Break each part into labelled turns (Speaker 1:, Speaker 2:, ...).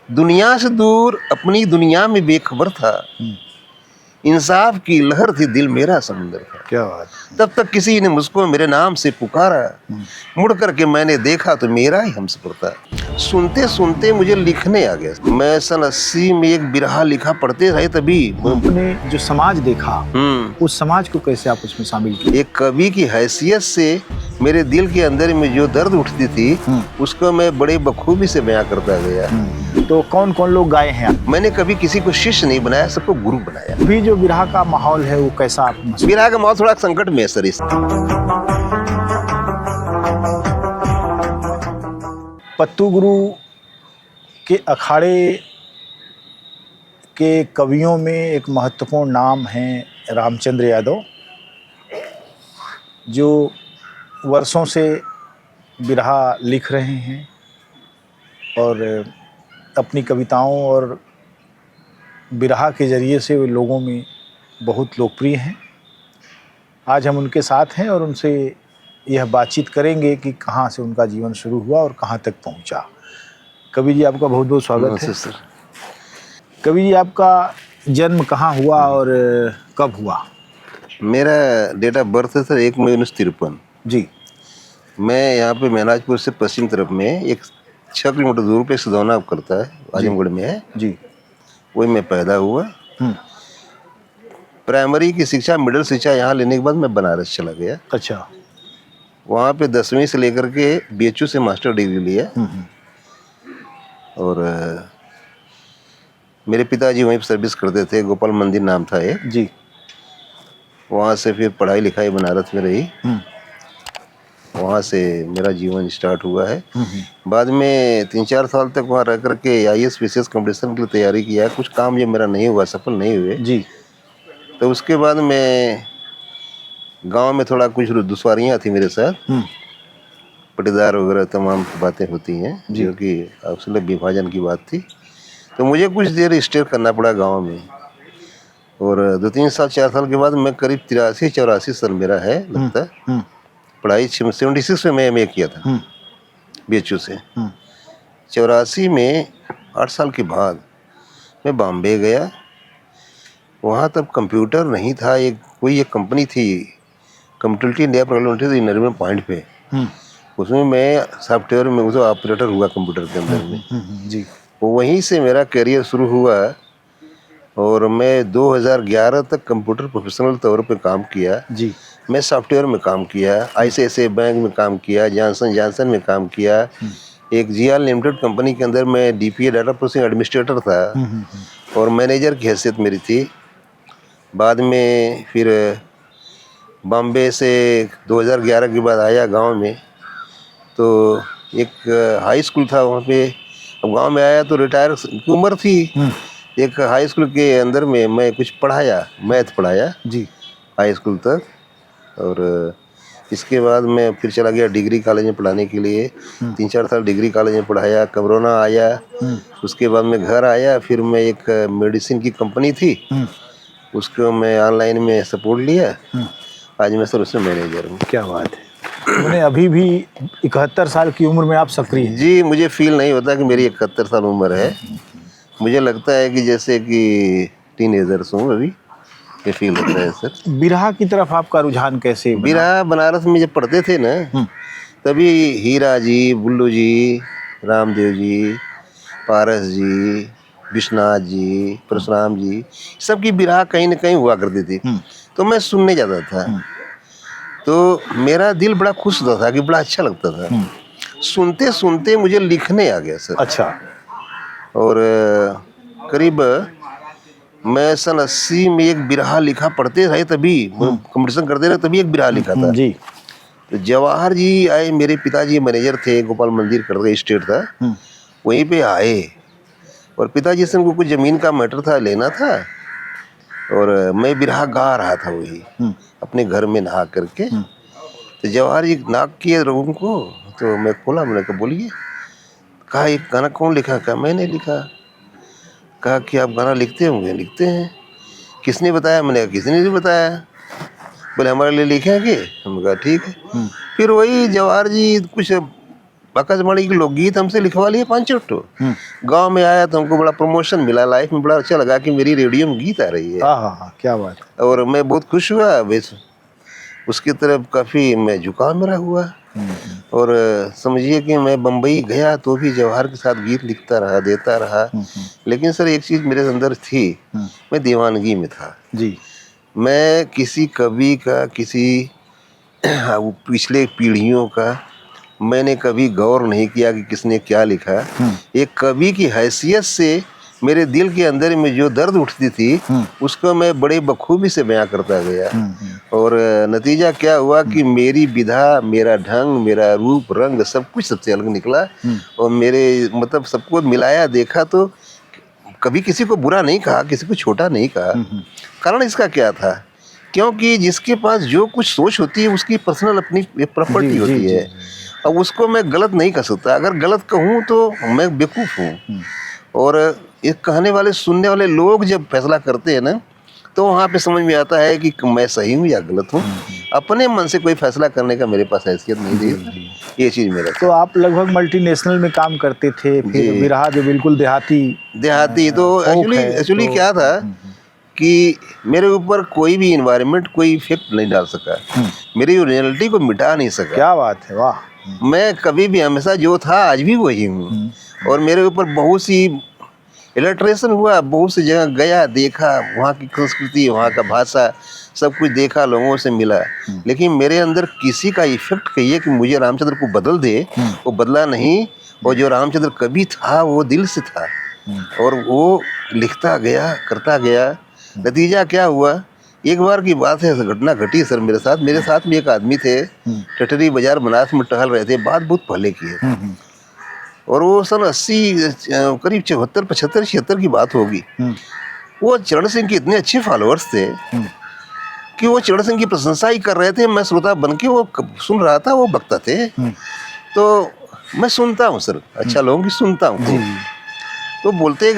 Speaker 1: दुनिया से दूर अपनी दुनिया में बेखबर था, इंसाफ की लहर थी, दिल मेरा समुंदर था।
Speaker 2: क्या बात।
Speaker 1: तब तक किसी ने मुझको मेरे नाम से पुकारा, मुड़ करके मैंने देखा तो मेरा ही हमसफर था। सुनते सुनते मुझे लिखने आ गया। मैं सन 80 में एक बिरहा लिखा, पढ़ते रहे तभी।
Speaker 2: आपने जो समाज देखा, उस समाज को कैसे आप उसमें शामिल किए?
Speaker 1: एक कवि की हैसियत से मेरे दिल के अंदर में जो दर्द उठती थी, उसको मैं बड़े बखूबी से बयां करता गया।
Speaker 2: तो कौन कौन लोग गाए हैं?
Speaker 1: मैंने कभी किसी को शिष्य नहीं बनाया, सबको गुरु बनाया।
Speaker 2: अभी जो बिरहा का माहौल है वो कैसा आप महसूस?
Speaker 1: बिरहा का माहौल थोड़ा संकट में है सर। इस
Speaker 2: पत्तू गुरु के अखाड़े के कवियों में एक महत्वपूर्ण नाम है रामचंद्र यादव, जो वर्षों से बिरहा लिख रहे हैं और अपनी कविताओं और बिरहा के ज़रिए से वे लोगों में बहुत लोकप्रिय हैं। आज हम उनके साथ हैं और उनसे यह बातचीत करेंगे कि कहाँ से उनका जीवन शुरू हुआ और कहाँ तक पहुँचा। कवि जी, आपका बहुत बहुत स्वागत है।
Speaker 1: सर,
Speaker 2: कवि जी, आपका जन्म कहाँ हुआ और कब हुआ?
Speaker 1: मेरा डेट ऑफ बर्थ है सर 1 मई 1953
Speaker 2: जी।
Speaker 1: मैं यहाँ पे महराजपुर से पश्चिम तरफ में एक 6 किलोमीटर दूर पे सदौना करता है, आजमगढ़ में है
Speaker 2: जी।
Speaker 1: वही मैं पैदा हुआ। प्राइमरी की शिक्षा, मिडिल शिक्षा यहाँ लेने के बाद मैं बनारस चला गया।
Speaker 2: अच्छा।
Speaker 1: वहाँ पे 10वीं से लेकर के BHU से मास्टर डिग्री लिया। और मेरे पिताजी वहीं पर सर्विस करते थे, गोपाल मंदिर नाम था एक
Speaker 2: जी।
Speaker 1: वहाँ से फिर पढ़ाई लिखाई बनारस में रही। वहाँ से मेरा जीवन स्टार्ट हुआ है। बाद में 3-4 साल तक वहाँ रह करके IAS PCS कंपटीशन के लिए तैयारी किया। कुछ काम जो मेरा नहीं हुआ, सफल नहीं हुए
Speaker 2: जी।
Speaker 1: तो उसके बाद मैं गांव में थोड़ा कुछ दुश्वारियाँ थी मेरे साथ, पटीदार वगैरह तमाम बातें होती हैं जो कि असल विभाजन की बात थी। तो मुझे कुछ देर स्टे करना पड़ा गांव में। और 2-3 साल 4 साल के बाद मैं करीब 83-84 साल मेरा है लगता है। पढ़ाई 76 में मैं MA किया था BHU से। 84 में 8 साल के बाद मैं बॉम्बे गया। वहाँ तब कंप्यूटर नहीं था, कोई एक कंपनी थी computer India private limited Nariman point पे। उसमें मैं सॉफ्टवेयर में उसे ऑपरेटर हुआ कंप्यूटर के अंदर में।
Speaker 2: जी।
Speaker 1: वहीं से मेरा करियर शुरू हुआ और मैं 2011 तक कंप्यूटर प्रोफेशनल तौर पे काम किया।
Speaker 2: जी।
Speaker 1: मैं सॉफ्टवेयर में काम किया, ICICI बैंक में काम किया, जॉनसन में काम किया। एक GR लिमिटेड कंपनी के अंदर मैं DPA डाटा प्रोसेसिंग एडमिनिस्ट्रेटर था और मैनेजर की हैसियत मेरी थी। बाद में फिर बॉम्बे से 2011 के बाद आया गांव में, तो एक हाई स्कूल था वहाँ पे। अब गांव में आया तो रिटायर की उम्र थी। एक हाई स्कूल के अंदर में मैं कुछ पढ़ाया, मैथ पढ़ाया
Speaker 2: जी।
Speaker 1: हाई स्कूल तक। और इसके बाद मैं फिर चला गया डिग्री कॉलेज में पढ़ाने के लिए। 3-4 साल डिग्री कॉलेज में पढ़ाया। कोरोना आया, उसके बाद मैं घर आया। फिर मैं एक मेडिसिन की कंपनी थी, उसको मैं ऑनलाइन में सपोर्ट लिया। आज मैं सर उसमें मैनेजर हूँ।
Speaker 2: क्या बात है। मैंने अभी भी 71 साल की उम्र में आप सक्रिय हैं।
Speaker 1: जी, मुझे फील नहीं होता कि मेरी 71 साल उम्र है। मुझे लगता है कि जैसे कि टीनेजर्स हूँ अभी, ये फील होता है सर।
Speaker 2: बिरहा की तरफ आपका रुझान कैसे बना?
Speaker 1: बिरहा बनारस में जब पढ़ते थे ना, तभी हीरा जी, बुल्लू जी, रामदेव जी, पारस जी, विश्वनाथ जी, परशुराम जी, सबकी बिरहा कहीं न कहीं हुआ करती थी। तो मैं सुनने जाता था, तो मेरा दिल बड़ा खुश होता था कि बड़ा अच्छा लगता था। सुनते सुनते मुझे लिखने आ गया सर।
Speaker 2: अच्छा।
Speaker 1: और करीब मैं सन 80 में एक बिरहा लिखा, पढ़ते रहे तभी, कंपटीशन करते रहे तभी एक बिरहा लिखा था।
Speaker 2: जी।
Speaker 1: तो जवाहर जी आए, मेरे पिताजी मैनेजर थे, गोपाल मंदिर करके स्टेट था, वहीं पे आए और पिताजी से उनको कुछ ज़मीन का मैटर था, लेना था। और मैं बिरहा गा रहा था वही अपने घर में नहा करके। तो जवाहर जी नाक किए रूम को, तो मैं खोला, मैंने कहा बोलिए। कहा एक गाना कौन लिखा? कहा मैंने लिखा। कहा कि आप गाना लिखते होंगे? लिखते हैं। किसने बताया? मैंने कहा किसी ने नहीं बताया। बोले हमारे लिए लिखेंगे? हमने कहा ठीक है। फिर वही जवाहर जी कुछ आकाशवाणी के लोकगीत हमसे लिखवा लिए 5 ठो। गांव में आया तो हमको बड़ा प्रमोशन मिला, लाइफ में बड़ा अच्छा लगा कि मेरी रेडियो में गीत आ रही है।
Speaker 2: हाँ, क्या बात है।
Speaker 1: और मैं बहुत खुश हुआ, बस उसकी तरफ काफ़ी मैं झुकाव मेरा हुआ। और समझिए कि मैं बम्बई गया तो भी जवाहर के साथ गीत लिखता रहा, देता रहा। लेकिन सर एक चीज़ मेरे अंदर थी, मैं दीवानगी में था
Speaker 2: जी।
Speaker 1: मैं किसी कवि का, किसी पिछले पीढ़ियों का मैंने कभी गौर नहीं किया कि किसने क्या लिखा। एक कवि की हैसियत से मेरे दिल के अंदर में जो दर्द उठती थी उसको मैं बड़े बखूबी से बयां करता गया। और नतीजा क्या हुआ कि मेरी विधा, मेरा ढंग, मेरा रूप, रंग सब कुछ सबसे अलग निकला। और मेरे मतलब सबको मिलाया देखा तो कभी किसी को बुरा नहीं कहा, किसी को छोटा नहीं कहा। कारण इसका क्या था, क्योंकि जिसके पास जो कुछ सोच होती है उसकी पर्सनल अपनी प्रॉपर्टी होती है। अब उसको मैं गलत नहीं कर सकता, अगर गलत कहूँ तो मैं बेवकूफ़ हूँ। और ये कहने वाले, सुनने वाले लोग जब फैसला करते हैं ना, तो वहाँ पे समझ में आता है कि मैं सही हूँ या गलत हूँ। अपने मन से कोई फैसला करने का मेरे पास हैसियत नहीं थी। ये चीज़ मेरा
Speaker 2: तो आप लगभग मल्टीनेशनल में काम करते थे, फिर बिरहा जो बिल्कुल देहाती
Speaker 1: तो एक्चुअली
Speaker 2: तो
Speaker 1: क्या था कि मेरे ऊपर कोई भी इन्वायरमेंट कोई इफेक्ट नहीं डाल सका, मेरी ओरिजिनलिटी को मिटा नहीं सका।
Speaker 2: क्या बात है, वाह।
Speaker 1: मैं कभी भी हमेशा जो था आज भी वही हूँ। और मेरे ऊपर बहुत सी इलस्ट्रेशन हुआ, बहुत सी जगह गया, देखा, वहाँ की संस्कृति, वहाँ का भाषा, सब कुछ देखा, लोगों से मिला। लेकिन मेरे अंदर किसी का इफेक्ट कहिए कि मुझे रामचंद्र को बदल दे, वो बदला नहीं। और जो रामचंद्र कवि था वो दिल से था और वो लिखता गया, करता गया। नतीजा क्या हुआ, एक बार की बात है, घटना घटी सर मेरे साथ में एक आदमी थे, ठठरी बाजार बनारस में टहल रहे थे, बात बहुत पहले की है। और वो सन 80 करीब 74-75-76 की बात होगी। वो चरण सिंह के इतने अच्छे फॉलोअर्स थे कि वो चरण सिंह की प्रशंसा ही कर रहे थे। मैं श्रोता बन के वो सुन रहा था, वो वक्ता थे। तो मैं सुनता हूँ सर, अच्छा लोगों की सुनता हूँ। तो बोलते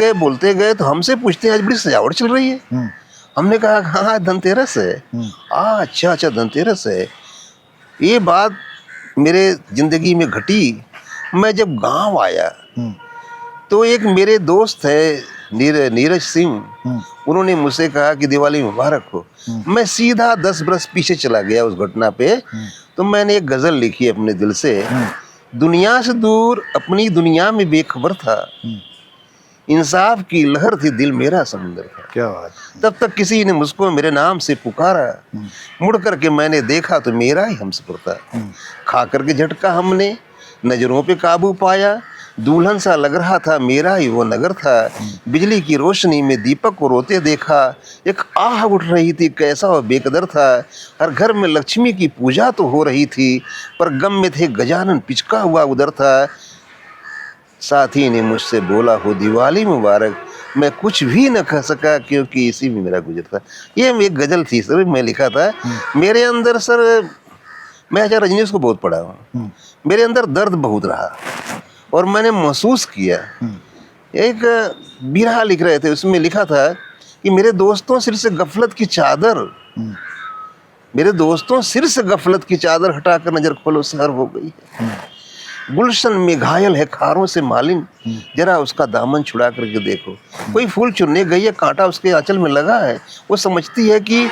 Speaker 1: गए तो हमसे पूछते हैं आज बड़ी सजावट चल रही है। हमने कहा हाँ धनतेरस है। अच्छा धनतेरस है। ये बात मेरे जिंदगी में घटी। मैं जब गांव आया तो एक मेरे दोस्त है नीरज सिंह, उन्होंने मुझसे कहा कि दिवाली मुबारक हो। मैं सीधा 10 बरस पीछे चला गया उस घटना पे। तो मैंने एक गजल लिखी अपने दिल से, दुनिया से दूर अपनी दुनिया में बेखबर था, इंसाफ की लहर थी, दिल मेरा समंदर था।
Speaker 2: क्या बात।
Speaker 1: तब तक किसी ने मुझको मेरे नाम से पुकारा, मुड़ करके मैंने देखा तो मेरा ही हमसफर था। खा करके झटका हमने, नजरों पे काबू पाया, दुल्हन सा लग रहा था, मेरा ही वो नगर था। बिजली की रोशनी में दीपक को रोते देखा, एक आह उठ रही थी, कैसा वो बेकदर था। हर घर में लक्ष्मी की पूजा तो हो रही थी, पर गम में थे गजानन पिचका हुआ उधर था। साथी ने मुझसे बोला हो दिवाली मुबारक, मैं कुछ भी न कह सका क्योंकि इसी में मेरा गुजर था। ये एक गजल थी सर, मैं लिखा था। मेरे अंदर सर, मैं अच्छा रजनीश को बहुत पढ़ा हूँ, मेरे अंदर दर्द बहुत रहा और मैंने महसूस किया। एक बिरहा लिख रहे थे, उसमें लिखा था कि मेरे दोस्तों सिर से गफलत की चादर हटाकर नजर खोलो, सहर हो गई है। गुलशन में घायल है खारों से मालिन, जरा उसका दामन छुड़ा करके देखो। कोई फूल चुनने गई है, कांटा उसके आंचल में लगा है। वो समझती है कि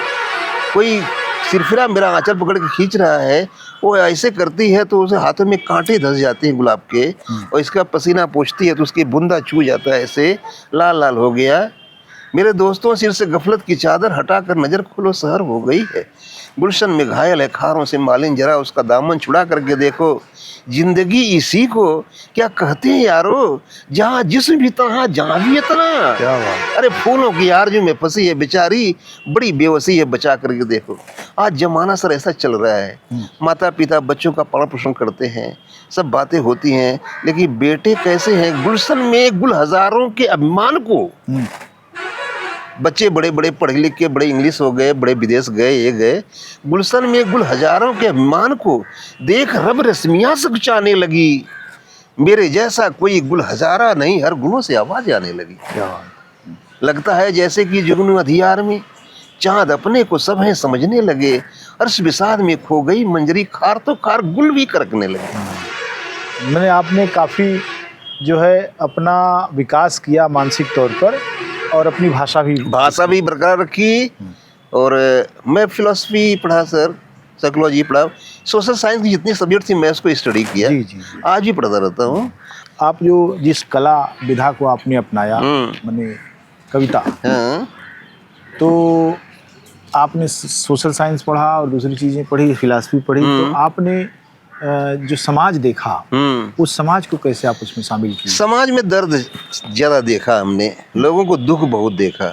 Speaker 1: कोई सिरफिरा मेरा आंचल पकड़ के खींच रहा है। वो ऐसे करती है तो उसे हाथों में कांटे धस जाते हैं गुलाब के, और इसका पसीना पोंछती है तो उसकी बूंदा छू जाता है, ऐसे लाल लाल हो गया। मेरे दोस्तों सिर से गफलत की चादर हटाकर नजर खोलो, सहर हो गई है। गुलशन में घायल है खारों से मालिन, जरा उसका दामन छुड़ा करके देखो। जिंदगी इसी को क्या कहते हैं यारो, जहाँ जिस्म भी तहाँ जहाँ भी इतना।
Speaker 2: क्या बात।
Speaker 1: अरे फूलों की आरज़ू में फंसी है बेचारी, बड़ी बेवसी है, बचा करके देखो। आज जमाना सर ऐसा चल रहा है, माता पिता बच्चों का पालन पोषण करते हैं, सब बातें होती हैं, लेकिन बेटे कैसे हैं। गुलशन में गुल हजारों के अभिमान को, बच्चे बड़े बड़े पढ़े लिख के बड़े इंग्लिश हो गए, बड़े विदेश गए, ये गए। गुलशन में गुल हजारों के अभिमान को देख रब रश्मियाँ सकुचाने लगी। मेरे जैसा कोई गुल हजारा नहीं, हर गुलों से आवाज आने लगी। लगता है जैसे कि जुगनू अधियार में चांद अपने को सब है समझने लगे। अर्श विषाद में खो गई मंजरी, खार तो खार गुल भी करकने लगे।
Speaker 2: मैंने आपने काफ़ी जो है अपना विकास किया मानसिक तौर पर, और अपनी भाषा भी
Speaker 1: बरकरार रखी। और मैं फिलॉसफी पढ़ा सर, साइकोलॉजी पढ़ा, सोशल साइंस की जितनी सब्जेक्ट थी मैं उसको स्टडी किया।
Speaker 2: जी जी जी।
Speaker 1: आज भी पढ़ता रहता हूँ।
Speaker 2: आप जो जिस कला विधा को आपने अपनाया, माने कविता,
Speaker 1: हाँ।
Speaker 2: तो आपने सोशल साइंस पढ़ा और दूसरी चीज़ें पढ़ी, फिलॉसफी पढ़ी, तो आपने जो समाज देखा, उस समाज को कैसे आप उसमें शामिल किए?
Speaker 1: समाज में दर्द ज़्यादा देखा हमने, लोगों को दुख बहुत देखा,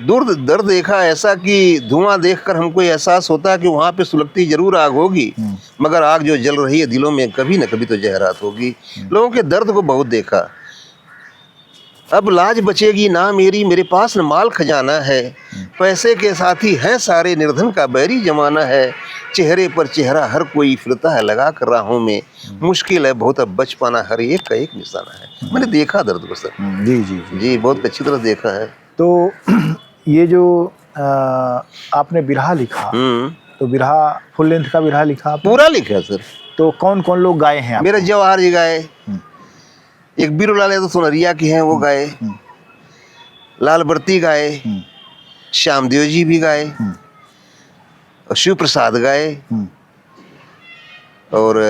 Speaker 1: दर्द देखा ऐसा कि धुआं देखकर हमको एहसास होता है कि वहाँ पे सुलगती जरूर आग होगी, मगर आग जो जल रही है दिलों में कभी न कभी तो जहरात होगी। लोगों के दर्द को बहुत देखा। अब लाज बचेगी ना मेरी, मेरे पास न माल खजाना है, पैसे के साथी हैं सारे, निर्धन का बैरी जमाना है, चेहरे पर चेहरा हर कोई फिरता है लगा कर राहों में, मुश्किल है बहुत अब बच पाना, हर एक का एक निशाना है। मैंने देखा दर्द को सर।
Speaker 2: जी जी
Speaker 1: जी, बहुत अच्छी तरह देखा है।
Speaker 2: तो ये जो आपने बिरहा लिखा, तो बिरहा फुल लेंथ का बिरहा लिखा आपने?
Speaker 1: पूरा लिखा सर।
Speaker 2: तो कौन कौन लोग गाए हैं?
Speaker 1: मेरे जवाहर जी गाए, एक बीरूलाल यादव सोनरिया के हैं वो गाए, लाल बर्ती गाए, श्यामदेव जी भी गाए, और शिव प्रसाद गाए, और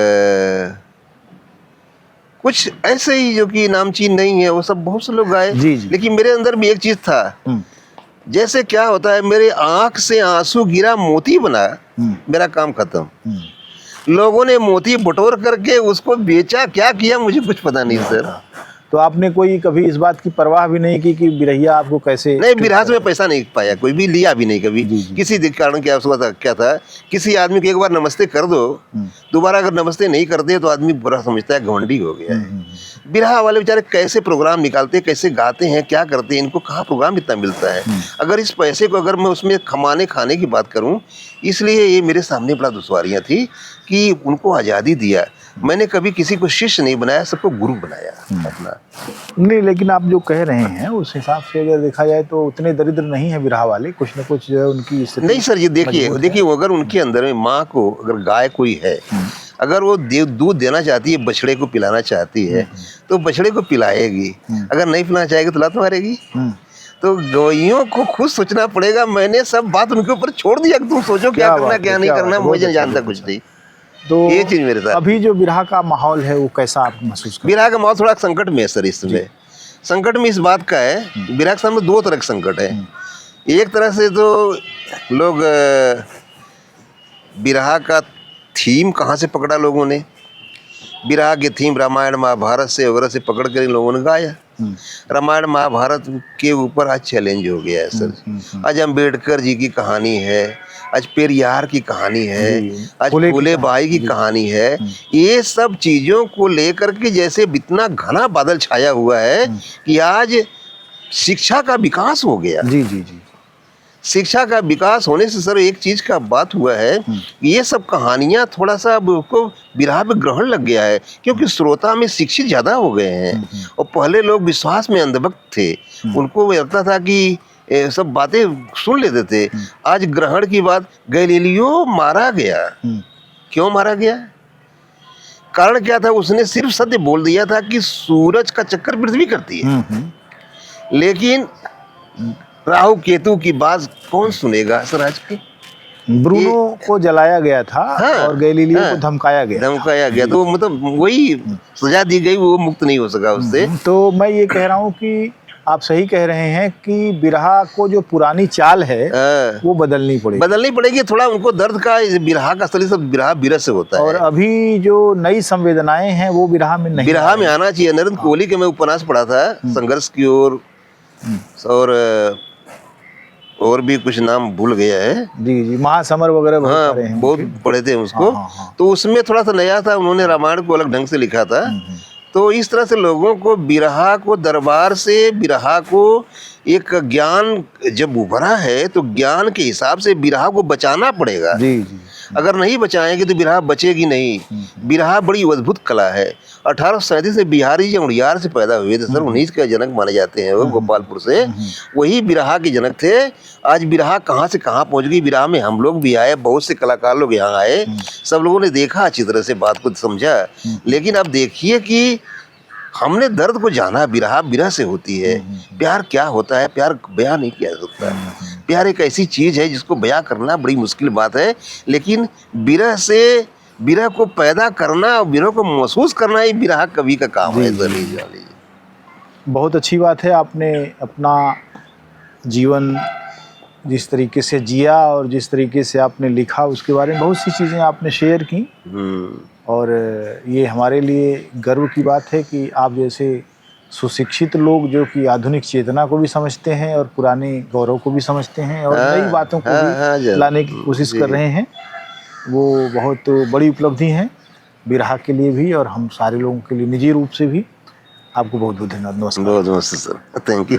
Speaker 1: कुछ ऐसे ही जो कि नामचीन नहीं है वो सब बहुत से लोग गाए। लेकिन मेरे अंदर भी एक चीज था, जैसे क्या होता है, मेरे आंख से आंसू गिरा मोती बना, मेरा काम खत्म। लोगों ने मोती बटोर करके उसको बेचा, क्या किया मुझे कुछ पता नहीं सर।
Speaker 2: तो आपने कोई कभी इस बात की परवाह भी नहीं की कि बिरहिया आपको कैसे?
Speaker 1: नहीं, बिरहा से मैं पैसा नहीं पाया, कोई भी लिया भी नहीं कभी। किसी कारण क्या था, किसी आदमी को एक बार नमस्ते कर दो, दोबारा अगर नमस्ते नहीं करते तो आदमी बुरा समझता है, घमंडी हो गया है। बिरहा वाले बेचारे कैसे प्रोग्राम निकालते, कैसे गाते हैं, क्या करते हैं, इनको कहाँ प्रोग्राम इतना मिलता है। अगर इस पैसे को अगर मैं उसमें कमाने खाने की बात करूँ, इसलिए ये मेरे सामने बड़ा दुश्वारियाँ थी कि उनको आज़ादी दिया। मैंने कभी किसी को शिष्य नहीं बनाया, सबको गुरु बनाया अपना।
Speaker 2: नहीं, लेकिन आप जो कह रहे हैं उस हिसाब से अगर देखा जाए तो उतने दरिद्र नहीं है बिरहा वाले, कुछ न कुछ जो है उनकी स्थिति।
Speaker 1: नहीं सर, ये देखिए अगर उनके अंदर में माँ को, अगर गाय कोई है, अगर वो दूध देना चाहती है, बछड़े को पिलाना चाहती है, तो बछड़े को पिलाएगी। अगर नहीं पिलाना चाहेगी तो लात मारेगी। तो गवैयों को खुद सोचना पड़ेगा। मैंने सब बात उनके ऊपर छोड़ दिया कि तुम सोचो क्या करना क्या नहीं करना, मुझे जानता कुछ नहीं।
Speaker 2: तो
Speaker 1: ये चीज मेरे साथ।
Speaker 2: अभी जो बिरहा का माहौल है वो कैसा आप महसूस करते हैं?
Speaker 1: बिरहा का माहौल थोड़ा संकट में है सर। इस समय संकट में इस बात का है, बिरहा के सामने दो तरह के संकट है। एक तरह से तो लोग बिरहा का थीम कहाँ से पकड़ा लोगों ने, बिरहा की थीम रामायण महाभारत से वगैरह से पकड़ कर इन लोगों ने गाया। रामायण महाभारत के ऊपर आज चैलेंज हो गया है सर। आज अम्बेडकर जी की कहानी है, आज पेरियार की कहानी है, आज फूले भाई की कहानी है। ये सब चीज़ों को लेकर के जैसे इतना घना बादल छाया हुआ है कि आज शिक्षा का विकास हो गया।
Speaker 2: जी जी जी।
Speaker 1: शिक्षा का विकास होने से सर एक चीज का बात हुआ है, ये सब कहानियां थोड़ा सा अब उसको बिरहा पे ग्रहण लग गया है, क्योंकि श्रोता में शिक्षित ज्यादा हो गए हैं। और पहले लोग विश्वास में अंधभक्त थे, उनको लगता था कि सब बातें सुन लेते थे। आज ग्रहण की बात, गैलीलियो मारा गया। क्यों मारा गया? कारण क्या था? उसने सिर्फ सत्य बोल दिया था कि सूरज का चक्कर पृथ्वी करती है, लेकिन राहु केतु की बात कौन सुनेगा सर आज के?
Speaker 2: ब्रूनो को जलाया गया था। हाँ, और गैलीलियो को धमकाया गया।
Speaker 1: तो मतलब वही सजा दी गई, वो मुक्त नहीं हो सका उससे।
Speaker 2: तो मैं ये कह रहा हूँ कि आप सही कह रहे हैं कि बिरहा को जो पुरानी चाल है वो बदलनी पड़ेगी।
Speaker 1: थोड़ा उनको दर्द का, बिरहा का असली सब बिरहा बिरह से होता है।
Speaker 2: और अभी जो नई संवेदनाएं हैं वो बिरहा में नहीं,
Speaker 1: बिरहा में आना चाहिए। नरेंद्र कोहली के मैं उपन्यास पढ़ा था, संघर्ष की ओर, और भी कुछ नाम भूल गया है।
Speaker 2: जी जी, महासमर वगैरह
Speaker 1: बहुत पढ़े थे उसको। तो उसमें थोड़ा सा नया था, उन्होंने रामायण को अलग ढंग से लिखा था। तो इस तरह से लोगों को बिरहा को, दरबार से बिरहा को एक ज्ञान जब उभरा है तो ज्ञान के हिसाब से बिरहा को बचाना पड़ेगा।
Speaker 2: जी जी।
Speaker 1: अगर नहीं बचाएंगे तो बिरहा बचेगी नहीं। बिरहा बड़ी अद्भुत कला है। 1837 में बिहारी जी उड़ियार से पैदा हुए थे सर, उन्हीं के जनक माने जाते हैं वो, गोपालपुर से। वही बिरहा के जनक थे। आज बिरहा कहाँ से कहाँ पहुंच गई। बिरहा में हम लोग भी आए, बहुत से कलाकार लोग यहाँ आए, सब लोगों ने देखा अच्छी तरह से, बात को समझा। लेकिन अब देखिए कि हमने दर्द को जाना, बिरहा बिरह से होती है। प्यार क्या होता है, प्यार बयां नहीं किया जा सकता। प्यार एक ऐसी चीज है जिसको बयां करना बड़ी मुश्किल बात है, लेकिन बिरह से, बिरह को पैदा करना और बिरह को महसूस करना ही बिरहा कवि का काम है।
Speaker 2: बहुत अच्छी बात है, आपने अपना जीवन जिस तरीके से जिया और जिस तरीके से आपने लिखा उसके बारे में बहुत सी चीज़ें आपने शेयर की। और ये हमारे लिए गर्व की बात है कि आप जैसे सुशिक्षित लोग जो कि आधुनिक चेतना को भी समझते हैं और पुराने गौरव को भी समझते हैं और नई बातों को भी लाने की कोशिश कर रहे हैं, वो बहुत बड़ी उपलब्धि है बिरहा के लिए भी और हम सारे लोगों के लिए निजी रूप से भी। आपको बहुत बहुत धन्यवाद। नमस्कार।
Speaker 1: बहुत नमस्ते सर, थैंक यू।